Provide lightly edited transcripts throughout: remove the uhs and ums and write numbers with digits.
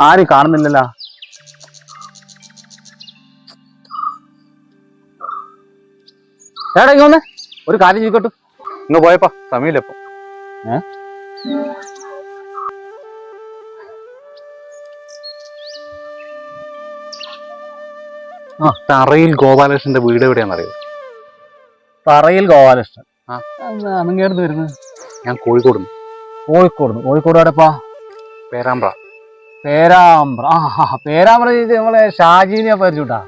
ആരും കാണുന്നില്ലല്ലോ. ഏടാ ഇങ്ങ് ഒരു കാര്യം ചോദിക്കട്ടു. ഇന്ന് പോയപ്പോ സമയമില്ലപ്പോ. തറയിൽ ഗോപാലകൃഷ്ണന്റെ വീട് എവിടെയാണെന്നറിയോ? തറയിൽ ഗോപാലകൃഷ്ണൻ. നിങ്ങൾ എവിടെ വരുന്നത്? ഞാൻ കോഴിക്കോട്. കോഴിക്കോട് എവിടെപ്പാ? പേരാമ്പ്ര. പേരാമ്പ്ര. പേരാമ്പ്ര നമ്മളെ ഷാജീനെ പരിചയട്ടാ.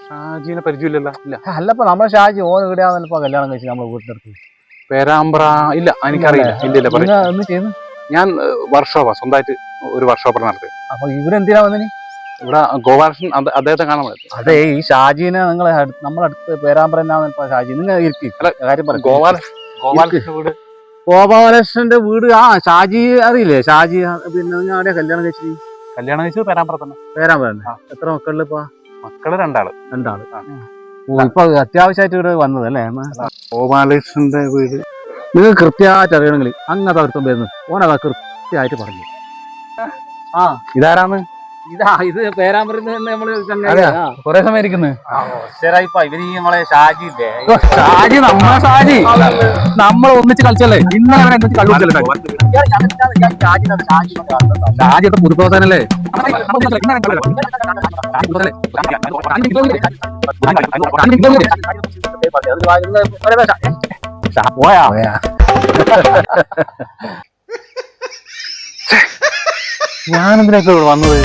ഷാജീനെ പരിചയമില്ലല്ലോ. ഇല്ല. അല്ലപ്പോ നമ്മളെ ഷാജി ഓൻ ഇവിടെയാന്നപ്പോ കല്യാണം കഴിച്ചു നമ്മളെ വീട്ടിനടുത്ത്. പേരാമ്പ്ര ഇല്ല, എനിക്കറിയില്ല. ഇല്ല ചെയ്യുന്നു. ഞാൻ വർക്ക്ഷോപ്പാ, സ്വന്തമായിട്ട് ഒരു വർക്ക്ഷോപ്പ് നടത്തി. അപ്പൊ ഇവിടെ എന്തിനാ വന്നിനി? ഇവിടെ ഗോപാലകൃഷ്ണൻ അദ്ദേഹത്തെ കാണാൻ പറ്റും. അതെ, ഈ ഷാജീനെ നിങ്ങളെ നമ്മളടുത്ത് പേരാമ്പ്ര എന്നാ ഷാജി നിങ്ങൾ ഇരിക്കും കാര്യം പറ. ഗോപാലകൃഷ്ണന്റെ വീട് ഷാജി അറിയില്ലേ? ഷാജി പിന്നെ നിങ്ങൾ അവിടെ കല്യാണം കഴിച്ചത് പേരാമ്പ്ര തന്നെ. പേരാമ്പ്ര തന്നെ. എത്ര മക്കളിപ്പോ? മക്കള് രണ്ടാള്. ഇപ്പൊ അത്യാവശ്യമായിട്ട് ഇവിടെ വന്നതല്ലേ ഗോപാലകൃഷ്ണന്റെ വീട്? നിങ്ങൾ കൃത്യമായിട്ട് അറിയണമെങ്കിൽ അങ്ങനത്തെ ഒരുത്തം വരുന്നത് ഓനതാ കൃത്യമായിട്ട് പറഞ്ഞു. ഇതാരാന്ന്? ഇത് പേരാമ്പ്രന്ന് നമ്മള് കൊറേ സമയം ഇരിക്കുന്നത്. ഇവര് നമ്മളെ ഷാജി ഇല്ലേ? ഷാജി നമ്മളെ ഷാജി നമ്മൾ ഒന്നിച്ച് കളിച്ചല്ലേ? ഇന്നലെ ഷാജി ഒക്കെ പുതുപ്രവർത്തനല്ലേ? പോയാ ഞാനെന്തിനൊക്കെ ഇവിടെ വന്നത്?